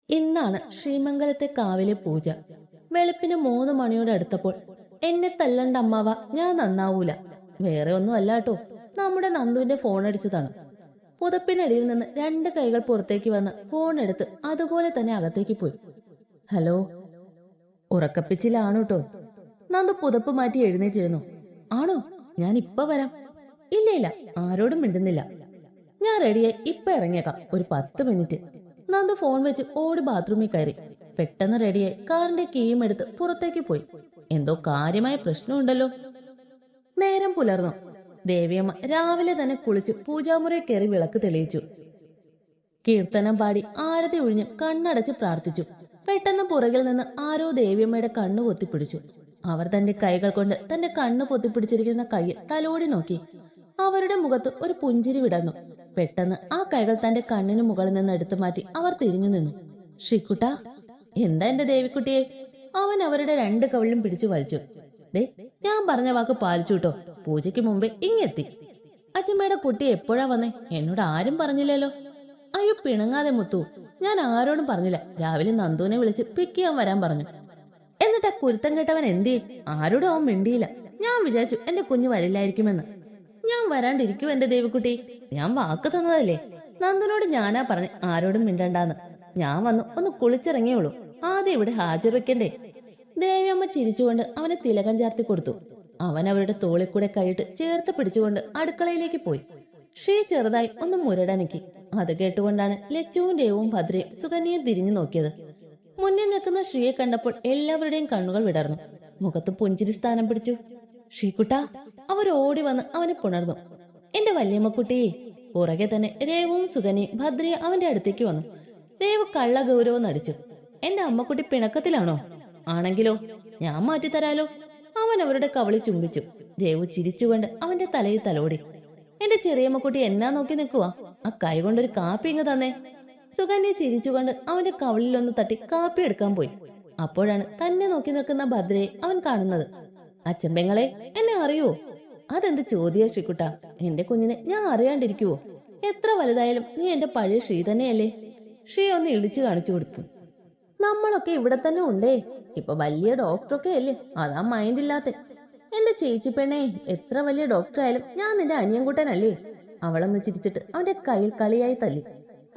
ഇന്നാണ് ശ്രീമംഗലത്തെ കാവിലെ പൂജ. വെളുപ്പിന് 3 മണിയോട് അടുത്തപ്പോൾ എന്നെ തല്ലണ്ട അമ്മാവ, ഞാൻ നന്നാവൂല. വേറെ ഒന്നും അല്ലാട്ടോ, നമ്മുടെ നന്ദുവിന്റെ ഫോൺ അടിച്ചതാണ്. പുതപ്പിനടിയിൽ നിന്ന് 2 കൈകൾ പുറത്തേക്ക് വന്ന് ഫോൺ എടുത്ത് അതുപോലെ തന്നെ അകത്തേക്ക് പോയി. ഹലോ. ഉറക്കപ്പിച്ചിലാണോ കേട്ടോ. നന്ദു പുതപ്പ് മാറ്റി എഴുന്നേറ്റിരുന്നു. ആണോ, ഞാൻ ഇപ്പൊ വരാം. ഇല്ല ഇല്ല, ആരോടും മിണ്ടുന്നില്ല. ഞാൻ റെഡിയായി, ഇപ്പൊ ഇറങ്ങിയേക്കാം, ഒരു 10 മിനിറ്റ്. നന്ദു ഫോൺ വെച്ച് ഓടി ബാത്റൂമിൽ കയറി. പെട്ടെന്ന് റെഡിയായി കാറിന്റെ കീയും എടുത്ത് പുറത്തേക്ക് പോയി. എന്തോ കാര്യമായ പ്രശ്നമുണ്ടല്ലോ. നേരം പുലർന്നു. ദേവിയമ്മ രാവിലെ തന്നെ കുളിച്ച് പൂജാമുറിയിൽ കയറി വിളക്ക് തെളിയിച്ചു. കീർത്തനം പാടി ആരതി ഒഴിഞ്ഞ് കണ്ണടച്ച് പ്രാർത്ഥിച്ചു. പെട്ടെന്ന് പുറകിൽ നിന്ന് ആരോ ദേവിയമ്മയുടെ കണ്ണു പൊത്തിപ്പിടിച്ചു. അവർ തന്റെ കൈകൾ കൊണ്ട് തന്റെ കണ്ണു പൊത്തിപ്പിടിച്ചിരിക്കുന്ന കൈയിൽ തലോടി നോക്കി. അവരുടെ മുഖത്ത് ഒരു പുഞ്ചിരി വിടർന്നു. പെട്ടെന്ന് ആ കൈകൾ തന്റെ കണ്ണിന് മുകളിൽ നിന്ന് എടുത്തു മാറ്റി അവർ തിരിഞ്ഞു നിന്നു. ശ്രീക്കുട്ടാ, എന്താ എന്റെ ദേവിക്കുട്ടിയെ? അവൻ അവരുടെ 2 കവിളിലും പിടിച്ചു വലിച്ചു. ദേ, ഞാൻ പറഞ്ഞ വാക്ക് പാലിച്ചു കേട്ടോ. പൂജയ്ക്ക് മുമ്പേ ഇങ്ങെത്തി. അച്ഛമ്മയുടെ കുട്ടി എപ്പോഴാ വന്നേ? എന്നോട് ആരും പറഞ്ഞില്ലല്ലോ. അയ്യോ, പിണങ്ങാതെ മുത്തു, ഞാൻ ആരോടും പറഞ്ഞില്ല. രാവിലെ നന്ദുവിനെ വിളിച്ച് പിക്ക് ചെയ്യാൻ വരാൻ പറഞ്ഞു. എന്നിട്ട് ആ കുരുത്തം കേട്ടവൻ എന്തേ? ആരോടും അവൻ മിണ്ടിയില്ല. ഞാൻ വിചാരിച്ചു എന്റെ കുഞ്ഞ് വരില്ലായിരിക്കുമെന്ന്. ഞാൻ വരാണ്ടിരിക്കും എന്റെ ദേവിക്കുട്ടി, ഞാൻ വാക്ക് തന്നതല്ലേ. നന്ദുനോട് ഞാനാ പറഞ്ഞ് ആരോടും മിണ്ടണ്ടാന്ന്. ഞാൻ വന്നു ഒന്ന് കുളിച്ചിറങ്ങിയുള്ളൂ, ആദ്യം ഇവിടെ ഹാജർ വെക്കണ്ടേ. ദേവിയമ്മ ചിരിച്ചുകൊണ്ട് അവനെ തിലകം ചാർത്തി കൊടുത്തു. അവൻ അവരുടെ തോളിൽ കൂടെ കൈയിട്ട് ചേർത്ത് പിടിച്ചുകൊണ്ട് അടുക്കളയിലേക്ക് പോയി. ശ്രീ ചെറുതായി ഒന്ന് മുരടനക്കി. അത് കേട്ടുകൊണ്ടാണ് ലച്ചുവും രേവും ഭദ്രയും സുകന്യയും തിരിഞ്ഞു നോക്കിയത്. മുന്നിൽ നിൽക്കുന്ന ശ്രീയെ കണ്ടപ്പോൾ എല്ലാവരുടെയും കണ്ണുകൾ വിടർന്നു. മുഖത്ത് പുഞ്ചിരി സ്ഥാനം പിടിച്ചു. ശ്രീകുട്ടാ, അവർ ഓടി വന്ന് അവനെ പുണർന്നു. എന്റെ വല്യമ്മക്കുട്ടിയെ. പുറകെ തന്നെ രേവും സുകന്യയും ഭദ്രയും അവന്റെ അടുത്തേക്ക് വന്നു. രേവ് കള്ള ഗൗരവം നടിച്ചു. എന്റെ അമ്മക്കുട്ടി പിണക്കത്തിലാണോ? ആണെങ്കിലോ, ഞാൻ മാറ്റിത്തരാലോ. അവൻ അവരുടെ കവളി ചുംബിച്ചു. രേവു ചിരിച്ചുകൊണ്ട് അവന്റെ തലയിൽ തലോടി. എന്റെ ചെറിയമ്മക്കുട്ടി എന്നാ നോക്കി നിൽക്കുവാ? ആ കൈ കൊണ്ടൊരു കാപ്പി ഇങ്ങ് തന്നേ. സുകന്യ ചിരിച്ചുകൊണ്ട് അവന്റെ കവളിലൊന്ന് തട്ടി കാപ്പി എടുക്കാൻ പോയി. അപ്പോഴാണ് തന്നെ നോക്കി നിൽക്കുന്ന ഭദ്രയെ അവൻ കാണുന്നത്. അച്ഛമ്പെങ്ങളെ, എന്നെ അറിയുവോ? അതെന്ത് ചോദ്യ ശ്രീകുട്ട? എന്റെ കുഞ്ഞിനെ ഞാൻ അറിയാണ്ടിരിക്കുവോ? എത്ര വലുതായാലും നീ എന്റെ പഴയ ശ്രീ തന്നെയല്ലേ. ശ്രീ ഒന്ന് ഇടിച്ചു കാണിച്ചു കൊടുത്തു. നമ്മളൊക്കെ ഇവിടെ തന്നെ ഉണ്ടേ. ഇപ്പൊ വലിയ ഡോക്ടറൊക്കെ അല്ലേ, അതാ മൈൻഡ് ഇല്ലാത്ത. എന്റെ ചേച്ചി പെണ്ണേ, എത്ര വലിയ ഡോക്ടറായാലും ഞാൻ നിന്റെ അനിയൻകുട്ടനല്ലേ. അവളൊന്ന് ചിരിച്ചിട്ട് അവന്റെ കയ്യിൽ കളിയായി തല്ലി.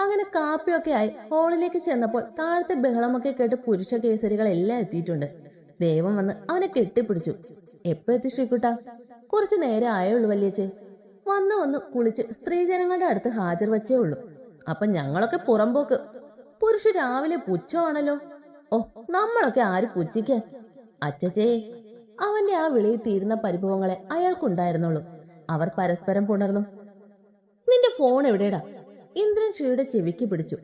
അങ്ങനെ കാപ്പിയൊക്കെ ആയി ഹോളിലേക്ക് ചെന്നപ്പോൾ താഴത്തെ ബഹളമൊക്കെ കേട്ട് പുരുഷ കേസരികളെല്ലാം എത്തിയിട്ടുണ്ട്. ദൈവം വന്ന് അവനെ കെട്ടിപ്പിടിച്ചു. എപ്പോ എത്തി ശ്രീകുട്ട? കുറച്ചു നേരം ആയുള്ളൂ വല്യച്ചേ. വന്ന് കുളിച്ച് സ്ത്രീജനങ്ങളുടെ അടുത്ത് ഹാജർ വച്ചേ ഉള്ളൂ. അപ്പൊ ഞങ്ങളൊക്കെ പുറമ്പോക്ക്. പുരുഷ രാവിലെ പുച്ഛമാണല്ലോ. ഓ, നമ്മളൊക്കെ ആര് പുച്ഛിക്കാൻ? അച്ചച്ചേ. അവന്റെ ആ വിളിയിൽ തീരുന്ന പരിഭവങ്ങളെ അയാൾക്കുണ്ടായിരുന്നുള്ളൂ. അവർ പരസ്പരം പുണർന്നു. നിന്റെ ഫോൺ എവിടെടാ? ഇന്ദ്രൻ ശ്രീയുടെ ചെവിക്ക് പിടിച്ചു.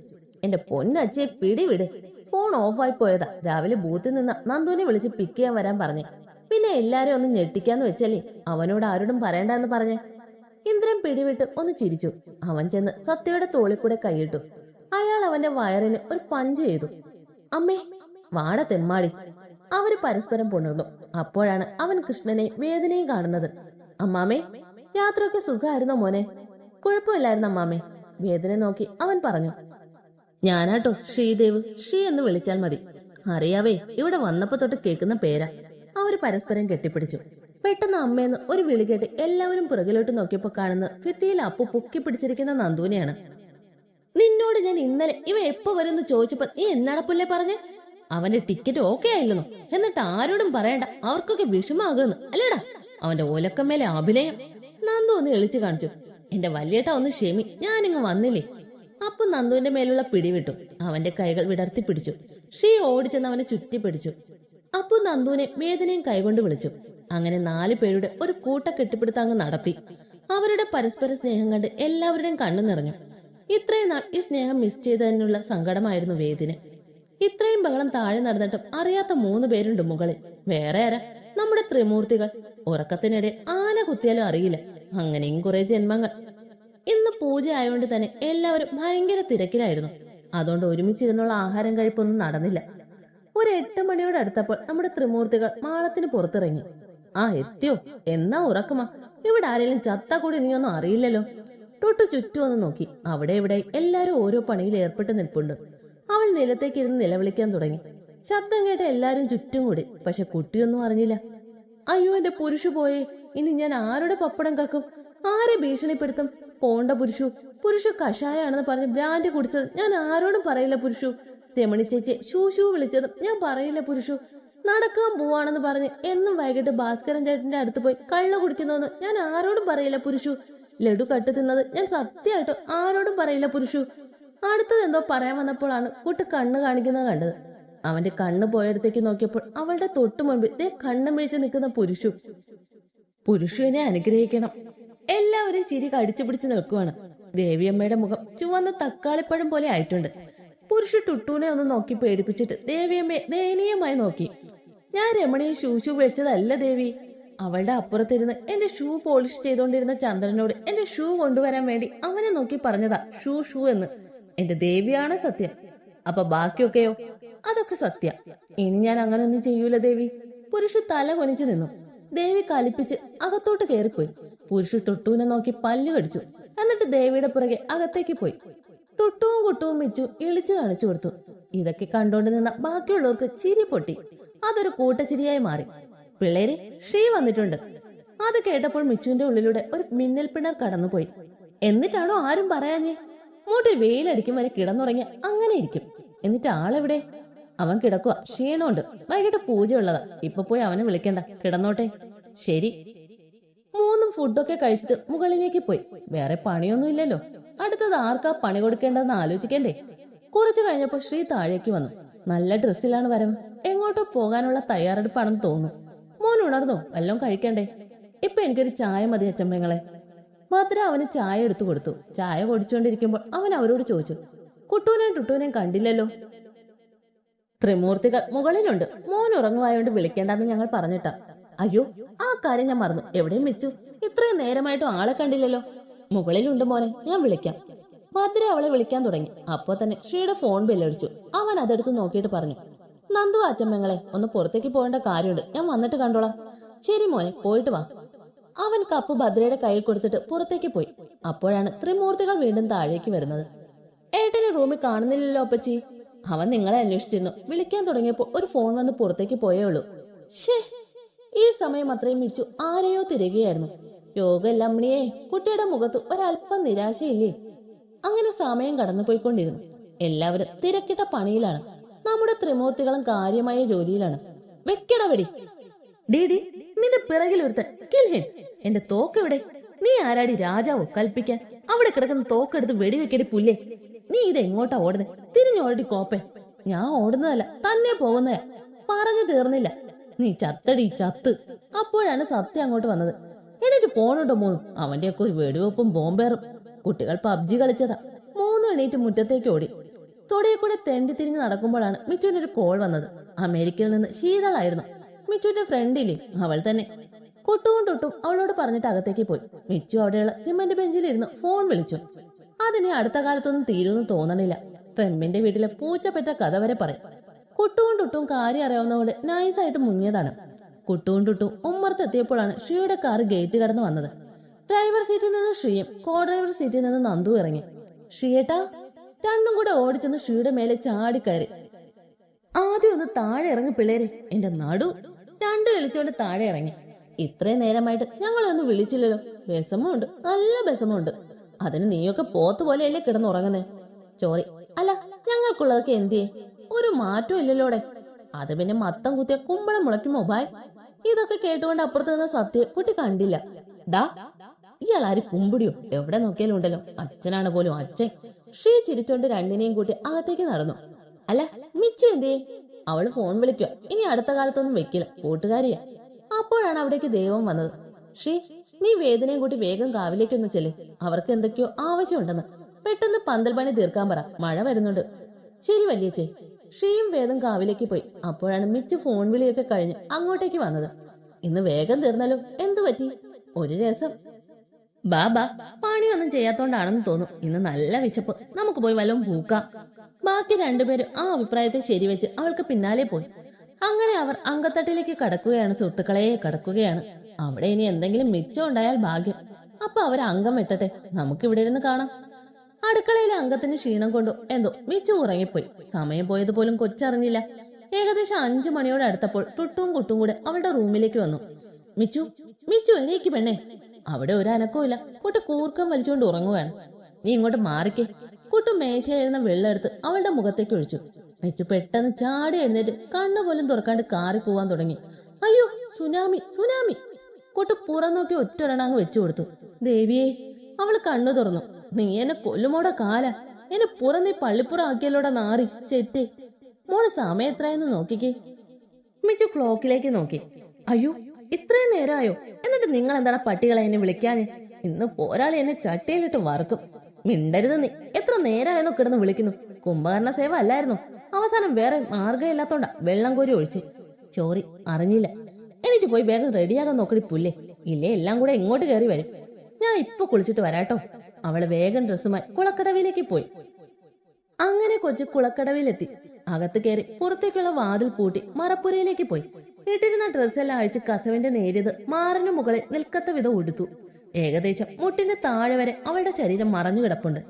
എന്റെ പൊന്നച്ചേ, പിടിവിട്. ഫോൺ ഓഫായി പോയതാ. രാവിലെ ബൂത്തിൽ നിന്ന് നന്ദുവിനെ വിളിച്ച് പിക്ക് ചെയ്യാൻ വരാൻ പറഞ്ഞേ. പിന്നെ എല്ലാരും ഒന്ന് ഞെട്ടിക്കാന്ന് വെച്ചല്ലേ അവനോട് ആരോടും പറയണ്ടെന്ന് പറഞ്ഞേ. ഇന്ദ്രൻ പിടിവിട്ട് ഒന്ന് ചിരിച്ചു. അവൻ ചെന്ന് സത്യയുടെ തോളിൽ കൂടെ കൈയിട്ടു. അയാൾ അവന്റെ വയറിന് ഒരു പഞ്ച് ചെയ്തു. അമ്മേ, വാട തെമ്മാടി. അവര് പരസ്പരം പുണർന്നു. അപ്പോഴാണ് അവൻ കൃഷ്ണനെയും വേദനയും കാണുന്നത്. അമ്മാമേ, യാത്രയൊക്കെ സുഖമായിരുന്നോ മോനെ? കുഴപ്പമില്ലായിരുന്നു അമ്മാമേ. വേദന നോക്കി അവൻ പറഞ്ഞു. ഞാനാട്ടോ ശ്രീദേവ്. ശ്രീ എന്ന് വിളിച്ചാൽ മതി. അറിയാവേ, ഇവിടെ വന്നപ്പോ തൊട്ട് കേൾക്കുന്ന പേരാ. അവര് പരസ്പരം കെട്ടിപ്പിടിച്ചു. പെട്ടെന്ന് അമ്മയെന്ന് ഒരു വിളി കേട്ട് എല്ലാവരും പുറകിലോട്ട് നോക്കിയപ്പോ കാണുന്ന ഭിത്തിയിൽ അപ്പു പൊക്കി പിടിച്ചിരിക്കുന്ന നന്ദുവിനെയാണ്. നിന്നോട് ഞാൻ ഇന്നലെ ഇവ എപ്പോ വരുമെന്ന് ചോദിച്ചപ്പോ നീ എന്നടപ്പല്ലേ പറഞ്ഞേ? അവന്റെ ടിക്കറ്റ് ഓക്കെ ആയില്ലെന്നോ? എന്നിട്ട് ആരോടും പറയണ്ട, അവർക്കൊക്കെ വിഷമാകുന്നു അല്ലേടാ? അവന്റെ ഓലക്കമ്മേലെ അഭിനയം. നന്ദു ഒന്ന് എളിച്ചു കാണിച്ചു. എന്റെ വല്യേട്ട ഒന്ന് ക്ഷമി, ഞാനിങ്ങ് വന്നില്ലേ. അപ്പൊ നന്ദുവിന്റെ മേലുള്ള പിടിവിട്ടു. അവന്റെ കൈകൾ വിടർത്തി പിടിച്ചു. ഷീ ഓടിച്ചെന്ന് അവനെ ചുറ്റി പിടിച്ചു. അപ്പൊ നന്ദുവിനെ വേദനയും കൈകൊണ്ട് വിളിച്ചു. അങ്ങനെ 4 പേരുടെ ഒരു കൂട്ട കെട്ടിപ്പിടുത്തങ്ങ് നടത്തി. അവരുടെ പരസ്പര സ്നേഹം കണ്ട് എല്ലാവരുടെയും കണ്ണു നിറഞ്ഞു. ഇത്രയും നാൾ ഈ സ്നേഹം മിസ് ചെയ്തതിനുള്ള സങ്കടമായിരുന്നു വേദിന്. ഇത്രയും ബഹളം താഴെ നടന്നിട്ടും അറിയാത്ത 3 പേരുണ്ട് മുകളിൽ. വേറെ ആരാ? നമ്മുടെ ത്രിമൂർത്തികൾ. ഉറക്കത്തിനിടെ ആന കുത്തിയാലും അറിയില്ല. അങ്ങനെയും കുറെ ജന്മങ്ങൾ. ഇന്ന് പൂജ ആയതുകൊണ്ട് തന്നെ എല്ലാവരും ഭയങ്കര തിരക്കിലായിരുന്നു. അതുകൊണ്ട് ഒരുമിച്ചിരുന്നുള്ള ആഹാരം കഴിപ്പൊന്നും നടന്നില്ല. ഒരു 8 മണിയോട് അടുത്തപ്പോൾ നമ്മുടെ ത്രിമൂർത്തികൾ മാളത്തിന് പുറത്തിറങ്ങി. ആ, എത്തിയോ? എന്നാ ഉറക്കമാ? ഇവിടെ ആരെങ്കിലും ചത്താ കൂടി നീ ഒന്നും അറിയില്ലല്ലോ. തൊട്ടു ചുറ്റും ഒന്ന് നോക്കി. അവിടെ ഇവിടെ എല്ലാരും ഓരോ പണിയിൽ ഏർപ്പെട്ട് നിൽപ്പുണ്ട്. അവൾ നിലത്തേക്ക് ഇരുന്ന് നിലവിളിക്കാൻ തുടങ്ങി. ശബ്ദം കേട്ട് എല്ലാരും ചുറ്റും കൂടി. പക്ഷെ കുട്ടിയൊന്നും അറിഞ്ഞില്ല. അയ്യോ, എന്റെ പുരുഷു പോയേ, ഇനി ഞാൻ ആരുടെ പപ്പടം കക്കും? ആരെ ഭീഷണിപ്പെടുത്തും? പോണ്ട പുരുഷു. പുരുഷു കഷായാണെന്ന് പറഞ്ഞ് ബ്രാൻഡ് കുടിച്ചത് ഞാൻ ആരോടും പറയില്ല പുരുഷു. രമണി ചേച്ചി ഷൂ വിളിച്ചതും ഞാൻ പറയില്ല പുരുഷു. നടക്കാൻ പോവാണെന്ന് പറഞ്ഞ് എന്നും വൈകിട്ട് ഭാസ്കരൻ ചേട്ടന്റെ അടുത്ത് പോയി കള്ളു കുടിക്കുന്നതെന്ന് ഞാൻ ആരോടും പറയില്ല പുരുഷു. ലഡു കട്ട് തിന്നത് ഞാൻ സത്യമായിട്ട് ആരോടും പറയില്ല പുരുഷു. അടുത്തത് എന്തോ പറയാൻ വന്നപ്പോഴാണ് കുട്ടി കണ്ണ് കാണിക്കുന്നത് കണ്ടത്. അവന്റെ കണ്ണ് പോയടത്തേക്ക് നോക്കിയപ്പോൾ അവളുടെ തൊട്ടു മുൻപിൽ ദേ കണ്ണ് മിഴിച്ച് നിൽക്കുന്ന പുരുഷു. പുരുഷുവിനെ അനുഗ്രഹിക്കണം. എല്ലാവരും ചിരി കടിച്ചു പിടിച്ച് നിൽക്കുവാണ്. ദേവിയമ്മയുടെ മുഖം ചുവന്ന തക്കാളിപ്പഴം പോലെ ആയിട്ടുണ്ട്. പുരുഷ ടുട്ടൂനെ ഒന്ന് നോക്കി പേടിപ്പിച്ചിട്ട് ദേവിയമ്മയെ ദയനീയമായി നോക്കി. ഞാൻ രമണിയെ ഷൂ വിളിച്ചതല്ല ദേവി. അവളുടെ അപ്പുറത്തിരുന്ന് എന്റെ ഷൂ പോളിഷ് ചെയ്തോണ്ടിരുന്ന ചന്ദ്രനോട് എന്റെ ഷൂ കൊണ്ടുവരാൻ വേണ്ടി അവനെ നോക്കി പറഞ്ഞതാ ഷൂ എന്ന്. എന്റെ ദേവിയാണ് സത്യം. അപ്പൊ ബാക്കിയൊക്കെയോ? അതൊക്കെ സത്യ. ഇനി ഞാൻ അങ്ങനെയൊന്നും ചെയ്യൂല ദേവി. പുരുഷ തല കൊനിച്ചു നിന്നു. ദേവി കലിപ്പിച്ച് അകത്തോട്ട് കയറിപ്പോയി. പുരുഷ ടുട്ടൂനെ നോക്കി പല്ലു കടിച്ചു. എന്നിട്ട് ദേവിയുടെ പുറകെ അകത്തേക്ക് പോയി. ടുട്ടുവും കുട്ടുവും മിച്ചു ഇളിച്ചു കാണിച്ചു കൊടുത്തു. ഇതൊക്കെ കണ്ടോണ്ട് നിന്ന ബാക്കിയുള്ളവർക്ക് ചിരി പൊട്ടി. അതൊരു കൂട്ടച്ചിരിയായി മാറി. പിള്ളേരെ, ശ്രീ വന്നിട്ടുണ്ട്. അത് കേട്ടപ്പോൾ മിച്ചുവിന്റെ ഉള്ളിലൂടെ ഒരു മിന്നൽ പിണർ കടന്നുപോയി. എന്നിട്ടാണോ ആരും പറയാഞ്ഞേ? മൂട്ടിൽ വെയിലടിക്കും വരെ കിടന്നുറങ്ങിയ അങ്ങനെ ഇരിക്കും. എന്നിട്ട് ആളെവിടെ? അവൻ കിടക്കുക, ക്ഷീണമുണ്ട്. വൈകിട്ട് പൂജയുള്ളതാ. ഇപ്പൊ പോയി അവനെ വിളിക്കണ്ട, കിടന്നോട്ടെ. ശരി. മൂന്നും ഫുഡൊക്കെ കഴിച്ചിട്ട് മുകളിലേക്ക് പോയി. വേറെ പണിയൊന്നും ഇല്ലല്ലോ. അടുത്തത് ആർക്കാ പണി കൊടുക്കേണ്ടതെന്ന് ആലോചിക്കണ്ടേ? കുറച്ചു കഴിഞ്ഞപ്പോ ശ്രീ താഴേക്ക് വന്നു. നല്ല ഡ്രസ്സിലാണ് വരവ്. എങ്ങോട്ടോ പോകാനുള്ള തയ്യാറെടുപ്പാണെന്ന് തോന്നുന്നു. മോൻ ഉണർന്നോ? വല്ലതും കഴിക്കണ്ടേ? ഇപ്പൊ എനിക്കൊരു ചായ മതി അച്ചമ്മങ്ങളെ. ഭദ്ര അവന് ചായ എടുത്തു കൊടുത്തു. ചായ കുടിച്ചുകൊണ്ടിരിക്കുമ്പോൾ അവൻ അവരോട് ചോദിച്ചു, കുട്ടൂനെയും ടുട്ടൂനെയും കണ്ടില്ലല്ലോ. ത്രിമൂർത്തികൾ മുകളിലുണ്ട്. മോൻ ഉറങ്ങുവായോണ്ട് വിളിക്കേണ്ടെന്ന് ഞങ്ങൾ പറഞ്ഞിട്ടാ. അയ്യോ, ആ കാര്യം ഞാൻ മറന്നു. എവിടെയും വെച്ചു? ഇത്രയും നേരമായിട്ടും ആളെ കണ്ടില്ലല്ലോ. മുകളിലുണ്ട് മോനെ, ഞാൻ വിളിക്കാം. ഭദ്ര അവളെ വിളിക്കാൻ തുടങ്ങി. അപ്പോ തന്നെ ശ്രീയുടെ ഫോൺ ബെല്ലടിച്ചു. അവൻ അതെടുത്ത് നോക്കിയിട്ട് പറഞ്ഞു, നന്ദു അച്ചമ്മങ്ങളെ, ഒന്ന് പുറത്തേക്ക് പോകേണ്ട കാര്യമുണ്ട്. ഞാൻ വന്നിട്ട് കണ്ടോളാം. ശരി മോനെ, പോയിട്ട് വാ. അവൻ കപ്പ് ഭദ്രയുടെ കയ്യിൽ കൊടുത്തിട്ട് പുറത്തേക്ക് പോയി. അപ്പോഴാണ് ത്രിമൂർത്തികൾ വീണ്ടും താഴേക്ക് വരുന്നത്. ഏട്ടനെ റൂമിൽ കാണുന്നില്ലല്ലോ അപ്പച്ചി. അവൻ നിങ്ങളെ അന്വേഷിച്ചിരുന്നു. വിളിക്കാൻ തുടങ്ങിയപ്പോൾ ഒരു ഫോൺ വന്ന് പുറത്തേക്ക് പോയേ ഉള്ളൂ. ഷേ, ഈ സമയം അത്രയും മിച്ചു ആരെയോ തിരയുകയായിരുന്നു. യോഗല്ലമ്മണിയെ, കുട്ടിയുടെ മുഖത്ത് ഒരല്പം നിരാശയില്ലേ? അങ്ങനെ സമയം കടന്നുപോയിക്കൊണ്ടിരുന്നു. എല്ലാവരും തിരക്കിട്ട പണിയിലാണ്. നമ്മുടെ ത്രിമൂർത്തികളും കാര്യമായ ജോലിയിലാണ്. വെക്കടവടി. ഡീഡി, നിന്റെ പിറകിലൊരുത്തൻ. കിൽഹിൻ. എന്റെ തോക്കെവിടെ? നീ ആരാടി രാജാവോ കൽപ്പിക്കാൻ? അവിടെ കിടക്കുന്ന തോക്കെടുത്ത് വെടിവെക്കടി പുല്ലേ. നീ ഇതെങ്ങോട്ടാ ഓടുന്നത്? തിരിഞ്ഞോടി കോപ്പേ. ഞാൻ ഓടുന്നതല്ല, തന്നെ പോകുന്നതാ. പറഞ്ഞു തീർന്നില്ല. നീ ചത്തടി ചത്ത്. അപ്പോഴാണ് സത്യം അങ്ങോട്ട് വന്നത്. എണീറ്റ് പോണുണ്ടോ മൂന്നും? അവന്റെയൊക്കെ ഒരു വെടിവെപ്പും ബോംബേറും. കുട്ടികൾ പബ്ജി കളിച്ചതാ. മൂന്നും എണീറ്റ് മുറ്റത്തേക്ക് ഓടി. തൊടിയെ കൂടെ തെണ്ടി തിരിഞ്ഞ് നടക്കുമ്പോഴാണ് മിച്ചുവിനൊരു കോൾ വന്നത്. അമേരിക്കയിൽ നിന്ന് ശീതളായിരുന്നു. മിച്ചുവിന്റെ ഫ്രണ്ടില്ലേ, അവൾ തന്നെ. കുട്ടുവും ടുട്ടും അവളോട് പറഞ്ഞിട്ട് അകത്തേക്ക് പോയി. മിച്ചു അവിടെയുള്ള സിമന്റ് ബെഞ്ചിലിരുന്ന് ഫോൺ വിളിച്ചു. അതിന് അടുത്ത കാലത്തൊന്നും തീരുമെന്ന് തോന്നണില്ല. ട്രെമ്പിന്റെ വീട്ടിലെ പൂച്ചപ്പറ്റ കഥ വരെ പറയും. കുട്ടുവും ടുട്ടും കാര്യം അറിയാവുന്നതോടെ നൈസായിട്ട് മുങ്ങിയതാണ്. കുട്ടുവും ടുട്ടും ഉമ്മർത്തെത്തിയപ്പോഴാണ് ഷിയുടെ കാർ ഗേറ്റ് കടന്ന് വന്നത്. ഡ്രൈവർ സീറ്റിൽ നിന്ന് ഷിയും കോ ഡ്രൈവർ സീറ്റിൽ നിന്ന് നന്ദു ഇറങ്ങി. ഷിയേട്ടാ. രണ്ടും കൂടെ ഓടിച്ചെന്ന് ഷിയുടെ മേലെ ചാടിക്കയറി. ആദ്യം ഒന്ന് താഴെ ഇറങ്ങി പിള്ളേരെ, എന്റെ നടു. രണ്ടു വിളിച്ചോണ്ട് താഴെ ഇറങ്ങി. ഇത്രയും നേരമായിട്ട് ഞങ്ങളൊന്നും വിളിച്ചില്ലല്ലോ. വിഷമമുണ്ട്, നല്ല വിഷമമുണ്ട്. അതിന് നീയൊക്കെ പോത്ത് പോലെയല്ലേ കിടന്നുറങ്ങുന്നേ? ചോറി. അല്ല, ഞങ്ങൾക്കുള്ളതൊക്കെ എന്തിയേ? ഒരു മാറ്റവും ഇല്ലല്ലോടെ. അത് പിന്നെ മത്തം കുത്തിയ കുമ്പളം മുളയ്ക്കുമോ ഭായ്? ഇതൊക്കെ കേട്ടുകൊണ്ട് അപ്പുറത്ത് നിന്ന് സത്യ കുട്ടി കണ്ടില്ല. ഡാ, ഇയാളാര് കുമ്പിടിയോ? എവിടെ നോക്കിയാലും ഉണ്ടല്ലോ. അച്ഛനാണ് പോലും അച്ഛൻ. ശ്രീ ചിരിച്ചോണ്ട് രണ്ടിനെയും കൂട്ടി അകത്തേക്ക് നടന്നു. അല്ല, മിച്ചു എന്തിയേ? അവള് ഫോൺ വിളിക്കുക. ഇനി അടുത്ത കാലത്തൊന്നും വെക്കില്ല, കൂട്ടുകാരിയാ. അപ്പോഴാണ് അവിടേക്ക് ദൈവം വന്നത്. ശ്രീ, നീ വേദനയും കൂട്ടി വേഗം കാവിലേക്കൊന്ന് ചെല്ല്. അവർക്ക് എന്തൊക്കെയോ ആവശ്യമുണ്ടെന്ന്. പെട്ടെന്ന് പന്തൽ പണി തീർക്കാൻ പറ, മഴ വരുന്നുണ്ട്. ശരി വല്യച്ചേ. ശ്രീയും വേദം കാവിലേക്ക് പോയി. അപ്പോഴാണ് മിച്ചു ഫോൺ വിളിയൊക്കെ കഴിഞ്ഞ് അങ്ങോട്ടേക്ക് വന്നത്. ഇന്ന് വേഗം തീർന്നല്ലോ. എന്തു പറ്റി? ഒരു രസം. ബാബാ, പണിയൊന്നും ചെയ്യാത്തോണ്ടാണെന്ന് തോന്നും. ഇന്ന് നല്ല വിശപ്പ്. നമുക്ക് പോയി വല്ലതും പൂക്കാം. ബാക്കി രണ്ടുപേരും ആ അഭിപ്രായത്തെ ശരിവെച്ച് അവൾക്ക് പിന്നാലെ പോയി. അങ്ങനെ അവർ അങ്കത്തട്ടിലേക്ക് കടക്കുകയാണ്. സുഹൃത്തുക്കളെ, കടക്കുകയാണ്. അവിടെ ഇനി എന്തെങ്കിലും മിച്ചം ഉണ്ടായാൽ ഭാഗ്യം. അപ്പൊ അവർ അംഗം വെട്ടട്ടെ. നമുക്ക് ഇവിടെ ഇരുന്ന് കാണാം. അടുക്കളയിലെ അംഗത്തിന് ക്ഷീണം കൊണ്ടോ എന്തോ മിച്ചു ഉറങ്ങിപ്പോയി. സമയം പോയത് പോലും കൊച്ചറിഞ്ഞില്ല. ഏകദേശം 5 മണിയോട് അടുത്തപ്പോൾ ടുട്ടും കുട്ടും കൂടെ അവളുടെ റൂമിലേക്ക് വന്നു. മിച്ചു, മിച്ചു എണീക്ക് പെണ്ണേ. അവിടെ ഒരു അനക്കവും ഇല്ല. കുട്ടി കൂർക്കം വലിച്ചുകൊണ്ട് ഉറങ്ങുകയാണ്. നീ ഇങ്ങോട്ട് മാറിക്കേ. കുട്ടു മേശയിലിരുന്ന വെള്ളം എടുത്ത് അവളുടെ മുഖത്തേക്ക് ഒഴിച്ചു. മിച്ചു പെട്ടെന്ന് ചാടി എഴുന്നേറ്റ് കണ്ണുപോലും തുറക്കാണ്ട് കാറി പോവാൻ തുടങ്ങി. അയ്യോ, സുനാമി, സുനാമി! കുട്ടു പുറം നോക്കി ഒറ്റൊരെണ്ണങ്ങ് വെച്ചു കൊടുത്തു. ദേവിയെ! അവള് കണ്ണു തുറന്നു. നീ എന്നെ കൊല്ലുമോടെ കാല. എന്നെ പുറം നീ പള്ളിപ്പുറം ആക്കിയല്ലോടെ നാറി ചെറ്റേ. മോള് സമയം എത്രയെന്ന് നോക്കിക്കേ. മിച്ചു ക്ലോക്കിലേക്ക് നോക്കി. അയ്യോ, ഇത്രയും നേരമായോ? എന്നിട്ട് നിങ്ങൾ എന്താണ് പട്ടികളെ എന്നെ വിളിക്കാഞ്ഞേ? ഇന്ന് പോരാളി എന്നെ ചട്ടിയിലിട്ട് വറുക്കും. മിണ്ടരുത് നീ. എത്ര നേരമായെന്നോ കിടന്ന് വിളിക്കുന്നു. കുംഭകർണ സേവ അല്ലായിരുന്നു. അവസാനം വേറെ മാർഗമില്ലാത്തോണ്ടാ വെള്ളം കോരി ഒഴിച്ച്. ചോറി അറിഞ്ഞില്ല. എനിക്ക് പോയി വേഗം റെഡിയാകാൻ നോക്കടി പുല്ലേ. ഇല്ലേ എല്ലാം കൂടെ ഇങ്ങോട്ട് കയറി വരും. ഞാൻ ഇപ്പൊ കുളിച്ചിട്ട് വരാട്ടോ. അവള് വേഗം ഡ്രസ്സുമായി കുളക്കടവിലേക്ക് പോയി. അങ്ങനെ കൊച്ചു കുളക്കടവിലെത്തി. അകത്ത് കയറി പുറത്തേക്കുള്ള വാതിൽ പൂട്ടി മറപ്പുരയിലേക്ക് പോയി. ഇട്ടിരുന്ന ഡ്രസ്സെല്ലാം അഴിച്ച് കസവിന്റെ നേരിയത് മാറിന് മുകളിൽ നിൽക്കത്ത വിധം ഉടുത്തു. ഏകദേശം മുട്ടിന്റെ താഴെ വരെ അവളുടെ ശരീരം മറഞ്ഞു കിടപ്പുണ്ട്.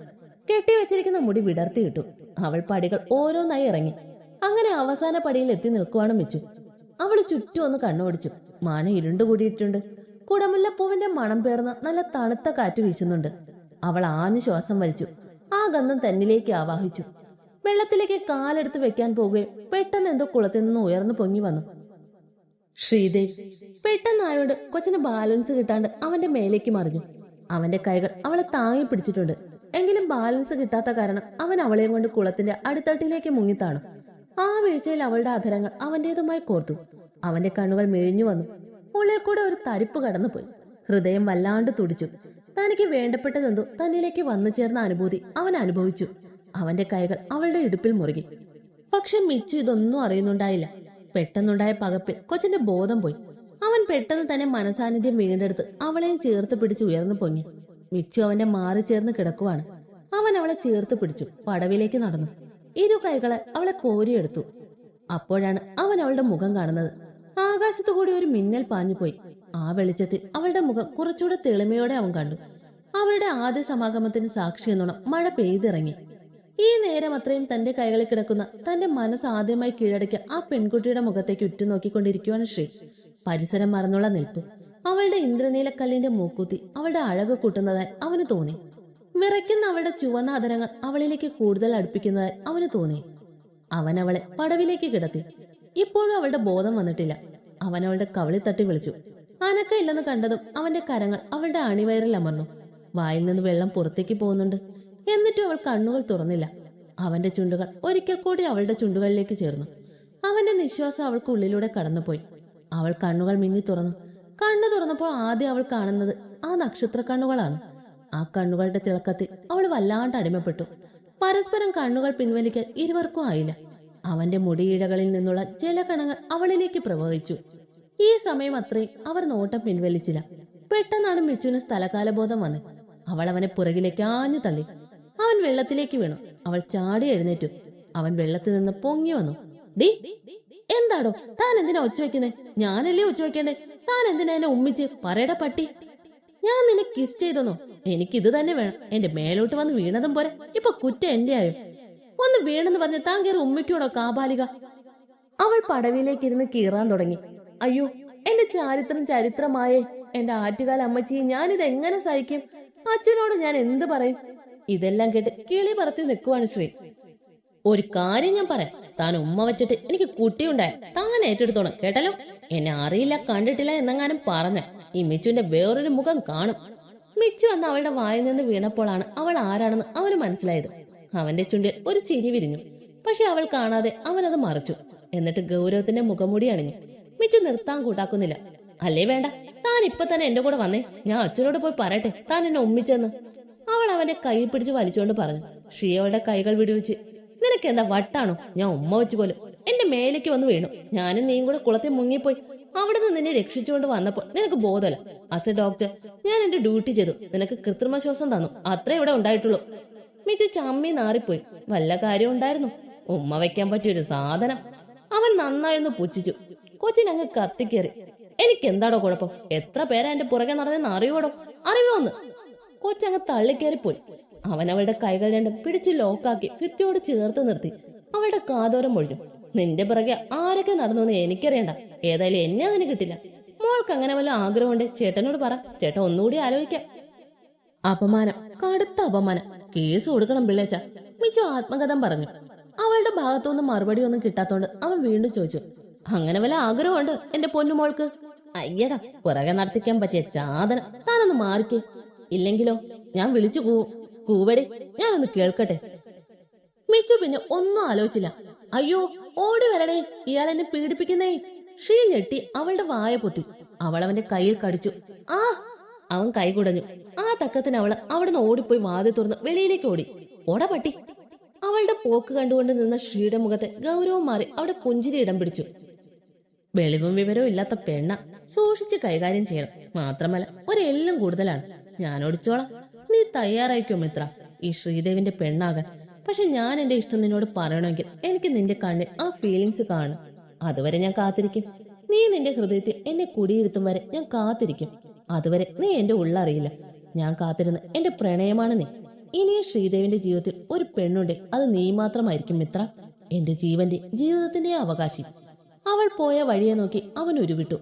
കെട്ടിവെച്ചിരിക്കുന്ന മുടി വിടർത്തിയിട്ടു. അവൾ പടികൾ ഓരോന്നായി ഇറങ്ങി. അങ്ങനെ അവസാന പടിയിൽ എത്തി നിൽക്കുവാണ് മിച്ചു. അവള് ചുറ്റും ഒന്ന് കണ്ണോടിച്ചു. മാന ഇരുണ്ടുകൂടിയിട്ടുണ്ട്. കുടമുല്ലപ്പൂവിന്റെ മണം പേർന്ന നല്ല തണുത്ത കാറ്റ് വീശുന്നുണ്ട്. അവൾ ആഞ്ഞു ശ്വാസം വലിച്ചു. ആ ഗന്ധം തന്നിലേക്ക് ആവാഹിച്ചു. വെള്ളത്തിലേക്ക് കാലെടുത്ത് വെക്കാൻ പോകുകയും പെട്ടെന്ന് എന്തോ കുളത്തിൽ നിന്ന് ഉയർന്നു പൊങ്ങി വന്നു. ശ്രീദേവ്! പെട്ടെന്നായോണ്ട് കൊച്ചിന് ബാലൻസ് കിട്ടാണ്ട് അവന്റെ മേലേക്ക് മറിഞ്ഞു. അവന്റെ കൈകൾ അവളെ താങ്ങി പിടിച്ചിട്ടുണ്ട്. എങ്കിലും ബാലൻസ് കിട്ടാത്ത കാരണം അവൻ അവളെയും കൊണ്ട് കുളത്തിന്റെ അടിത്തട്ടിലേക്ക് മുങ്ങിത്താണു. ആ വീഴ്ചയിൽ അവളുടെ അധരങ്ങൾ അവന്റേതുമായി കോർത്തു. അവന്റെ കണ്ണുകൾ മെഴിഞ്ഞു വന്നു. ഉള്ളിൽ കൂടെ ഒരു തരിപ്പ് കടന്നുപോയി. ഹൃദയം വല്ലാണ്ട് തുടിച്ചു. തനിക്ക് വേണ്ടപ്പെട്ടതെന്തോ തന്നിലേക്ക് വന്നു ചേർന്ന അനുഭൂതി അവൻ അനുഭവിച്ചു. അവന്റെ കൈകൾ അവളുടെ ഇടുപ്പിൽ മുറുകി. പക്ഷെ മിച്ചു ഇതൊന്നും അറിയുന്നുണ്ടായില്ല. പെട്ടെന്നുണ്ടായ പകപ്പിൽ കൊച്ചിന്റെ ബോധം പോയി. അവൻ പെട്ടെന്ന് തന്നെ മനസാന്നിധ്യം വീണ്ടെടുത്ത് അവളെയും ചേർത്ത് പിടിച്ച് ഉയർന്നു പൊങ്ങി. മിച്ചു അവന്റെ മാറി ചേർന്ന് കിടക്കുവാണ്. അവൻ അവളെ ചേർത്ത് പിടിച്ചു പടവിലേക്ക് നടന്നു. ഇരു കൈകളെ അവളെ കോരിയെടുത്തു. അപ്പോഴാണ് അവൻ അവളുടെ മുഖം കാണുന്നത്. ആകാശത്തുകൂടി ഒരു മിന്നൽ പാഞ്ഞുപോയി. ആ വെളിച്ചത്തിൽ അവളുടെ മുഖം കുറച്ചുകൂടെ തെളിമയോടെ അവൻ കണ്ടു. അവരുടെ ആദ്യ സമാഗമത്തിന് സാക്ഷി എന്നോണം മഴ പെയ്തിറങ്ങി. ഈ നേരം അത്രയും തന്റെ കൈകളിൽ കിടക്കുന്ന തന്റെ മനസ്സ് ആദ്യമായി കീഴടക്കിയ ആ പെൺകുട്ടിയുടെ മുഖത്തേക്ക് ഉറ്റുനോക്കിക്കൊണ്ടിരിക്കുവാണ് ശ്രീ. പരിസരം മറന്നുള്ള നിൽപ്പ്. അവളുടെ ഇന്ദ്രനീലക്കല്ലിന്റെ മൂക്കുത്തി അവളുടെ അഴക് കൂട്ടുന്നതായി അവന് തോന്നി. വിറയ്ക്കുന്ന അവളുടെ ചുവന്ന അധരങ്ങൾ അവളിലേക്ക് കൂടുതൽ അടുപ്പിക്കുന്നതായി അവന് തോന്നി. അവൻ അവളെ പടവിലേക്ക് കിടത്തി. ഇപ്പോഴും അവളുടെ ബോധം വന്നിട്ടില്ല. അവൻ അവളുടെ കവിളി തട്ടി വിളിച്ചു. അനക്കയില്ലെന്ന് കണ്ടതും അവന്റെ കരങ്ങൾ അവളുടെ അണിവയറിൽ അമർന്നു. വായിൽ നിന്ന് വെള്ളം പുറത്തേക്ക് പോകുന്നുണ്ട്. എന്നിട്ടും അവൾ കണ്ണുകൾ തുറന്നില്ല. അവന്റെ ചുണ്ടുകൾ ഒരിക്കൽ കൂടി അവളുടെ ചുണ്ടുകളിലേക്ക് ചേർന്നു. അവന്റെ നിശ്വാസം അവൾക്ക് ഉള്ളിലൂടെ കടന്നുപോയി. അവൾ കണ്ണുകൾ മിന്നി തുറന്നു. കണ്ണു തുറന്നപ്പോൾ ആദ്യം അവൾ കാണുന്നത് ആ നക്ഷത്ര കണ്ണുകളാണ്. ആ കണ്ണുകളുടെ തിളക്കത്തിൽ അവൾ വല്ലാണ്ട് അടിമപ്പെട്ടു. പരസ്പരം കണ്ണുകൾ പിൻവലിക്കാൻ ഇരുവർക്കും ആയില്ല. അവന്റെ മുടിയിഴകളിൽ നിന്നുള്ള ജലകണങ്ങൾ അവളിലേക്ക് പ്രവഹിച്ചു. ഈ സമയം അത്രയും അവർ നോട്ടം പിൻവലിച്ചില്ല. പെട്ടെന്നാണ് മിച്ചുവിന് സ്ഥലകാലബോധം വന്നു. അവൾ അവനെ പുറകിലേക്ക് ആഞ്ഞു തള്ളി. അവൻ വെള്ളത്തിലേക്ക് വീണു. അവൾ ചാടി എഴുന്നേറ്റു. അവൻ വെള്ളത്തിൽ നിന്ന് പൊങ്ങി വന്നു. ഡി, എന്താടോ താൻ എന്തിനാ ഒച്ച വെക്കുന്നേ? ഞാനല്ലേ ഒച്ച വെക്കേണ്ടേ? താൻ എന്തിനാ എന്നെ ഉമ്മിച്ച് പറയട പട്ടി? ഞാൻ നിന്നെ കിസ് ചെയ്തെന്നോ? എനിക്കിത് തന്നെ വേണം. എന്റെ മേലോട്ട് വന്ന് വീണതും പോരെ, ഇപ്പൊ കുറ്റം എന്റെ ആയോ? ഒന്ന് വീണെന്ന് പറഞ്ഞ് താൻ കയറി ഉമ്മിക്കൂടോ കാബാലിക? അവൾ പടവിലേക്ക് ഇരുന്ന് കീറാൻ തുടങ്ങി. അയ്യോ, എന്റെ ചരിത്രമായേ, എന്റെ ആറ്റുകാല അമ്മച്ചി, ഞാനിത് എങ്ങനെ സഹിക്കും? അച്ഛനോട് ഞാൻ എന്ത് പറയും? ഇതെല്ലാം കേട്ട് കിളി പറത്തി നിൽക്കുവാണ് ശ്രീ. ഒരു കാര്യം ഞാൻ പറയാം. താൻ ഉമ്മ വെച്ചിട്ട് എനിക്ക് കുട്ടിയുണ്ടായ താൻ ഏറ്റെടുത്തോണം കേട്ടല്ലോ. എന്നെ അറിയില്ല കണ്ടിട്ടില്ല എന്നെങ്ങാനും പറഞ്ഞ ഈ മിച്ചുവിന്റെ വേറൊരു മുഖം കാണും. മിച്ചു അന്ന് അവളുടെ വായിൽ നിന്ന് വീണപ്പോഴാണ് അവൾ ആരാണെന്ന് അവന് മനസ്സിലായത്. അവന്റെ ചുണ്ടിൽ ഒരു ചിരി വിരിഞ്ഞു. പക്ഷെ അവൾ കാണാതെ അവനത് മറച്ചു. എന്നിട്ട് ഗൗരവത്തിന്റെ മുഖംമൂടി അണിഞ്ഞു. മിച്ചു നിർത്താൻ കൂട്ടാക്കുന്നില്ല. അല്ലേ വേണ്ട, താൻ ഇപ്പൊ തന്നെ എന്റെ കൂടെ വന്നേ. ഞാൻ അച്ഛനോട് പോയി പറയട്ടെ താൻ എന്നെ ഉമ്മിച്ചെന്ന്. അവൾ അവന്റെ കൈ പിടിച്ച് വലിച്ചുകൊണ്ട് പറഞ്ഞു. ഷിയയുടെ കൈകൾ വിടുവിച്ച്, നിനക്ക് എന്താ വട്ടാണോ? ഞാൻ ഉമ്മ വെച്ച് പോലും എന്റെ മേലേക്ക് വന്ന് വീണു. ഞാനും നീയും കൂടെ കുളത്തിൽ മുങ്ങിപ്പോയി. അവിടെ നിന്ന് നിന്നെ രക്ഷിച്ചുകൊണ്ട് വന്നപ്പോ നിനക്ക് ബോധമല്ല. ആസ് എ ഡോക്ടർ ഞാൻ എന്റെ ഡ്യൂട്ടി ചെയ്തു. നിനക്ക് കൃത്രിമ ശ്വാസം തന്നു. അത്രേ ഇവിടെ ഉണ്ടായിട്ടുള്ളൂ. മിച്ചു ചമ്മി നാറിപ്പോയി. വല്ല കാര്യം ഉണ്ടായിരുന്നു? ഉമ്മ വെക്കാൻ പറ്റിയൊരു സാധനം. അവൻ നന്നായൊന്ന് പുച്ഛിച്ചു. കൊച്ചിനങ്ങ് കത്തിക്കേറി. എനിക്കെന്താടോ കുഴപ്പം? എത്ര പേരാ എന്റെ പുറകെ നടന്നെന്ന് അറിയോടോ? അറിവോന്ന്? കൊച്ചങ്ങ് തള്ളിക്കേറിപ്പോയി. അവൻ അവളുടെ കൈകൾ രണ്ടും പിടിച്ച് ലോക്കാക്കി ഭിത്തിയോട് ചേർത്ത് നിർത്തി അവളുടെ കാതോരം മൊഴിഞ്ഞു. നിന്റെ പിറകെ ആരൊക്കെ നടന്നു എനിക്കറിയണ്ട. ഏതായാലും എന്നെ അതിന് കിട്ടില്ല. മോൾക്ക് അങ്ങനെ വല്ല ആഗ്രഹമുണ്ട് ചേട്ടനോട് പറ, ചേട്ടൻ ഒന്നുകൂടി ആലോചിക്കാം. അപമാനം, കടുത്ത അപമാനം. കേസ് കൊടുക്കണം പിള്ളേച്ച, മിച്ചു ആത്മകഥം പറഞ്ഞു. അവളുടെ ഭാഗത്തൊന്നും മറുപടി ഒന്നും കിട്ടാത്തോണ്ട് അവൻ വീണ്ടും ചോദിച്ചു, അങ്ങനെ വല്ല ആഗ്രഹമുണ്ട് എന്റെ പൊന്നുമോൾക്ക്? അയ്യടാ, പുറകെ നടത്തിക്കാൻ പറ്റിയ ചാതനം. താനൊന്ന് മാറിക്കേ, ഇല്ലെങ്കിലോ ഞാൻ വിളിച്ചു കൂവടി, ഞാനൊന്ന് കേൾക്കട്ടെ. മിച്ചു പിന്നെ ഒന്നും ആലോചിച്ചില്ല. അയ്യോ, ഓടി വരണേ, ഇയാളെന്നെ പീഡിപ്പിക്കുന്നേ. ഷീ ഞെട്ടി അവളുടെ വായ പൊത്തി. അവൾ അവന്റെ കയ്യിൽ കടിച്ചു. ആ! അവൻ കൈ കുടഞ്ഞു. ആ തക്കത്തിന് അവള് അവിടുന്ന് ഓടിപ്പോയി വാതിൽ തുറന്ന് വെളിയിലേക്ക് ഓടി. ഓടാ പട്ടി! അവളുടെ പോക്ക് കണ്ടുകൊണ്ട് നിന്ന ഷീയുടെ മുഖത്തെ ഗൗരവം മാറി അവിടെ പുഞ്ചിരി ഇടം പിടിച്ചു. വെളിവും വിവരവും ഇല്ലാത്ത പെണ്ണ, സൂക്ഷിച്ച് കൈകാര്യം ചെയ്യണം. മാത്രമല്ല ഒരെല്ലാം കൂടുതലാണ്. ഞാൻ ഓടിച്ചോളാം, നീ തയ്യാറായിക്കോ മിത്ര, ഈ ശ്രീദേവിന്റെ പെണ്ണാകാൻ. പക്ഷെ ഞാൻ എന്റെ ഇഷ്ടം നിന്നോട് പറയണമെങ്കിൽ എനിക്ക് നിന്റെ കണ്ണിൽ ആ ഫീലിങ്സ് കാണും. അതുവരെ ഞാൻ കാത്തിരിക്കും. നീ നിന്റെ ഹൃദയത്തിൽ എന്നെ കുടിയിരുത്തും വരെ ഞാൻ കാത്തിരിക്കും. അതുവരെ നീ എന്റെ ഉള്ളറിയില്ല. ഞാൻ കാത്തിരുന്ന് എന്റെ പ്രണയമാണ് നീ. ഇനിയും ശ്രീദേവിന്റെ ജീവിതത്തിൽ ഒരു പെണ്ണുണ്ട്, അത് നീ മാത്രമായിരിക്കും മിത്ര, എന്റെ ജീവിതത്തിന്റെ അവകാശി. അവൾ പോയ വഴിയെ നോക്കി അവൻ ഉരുവിട്ടു.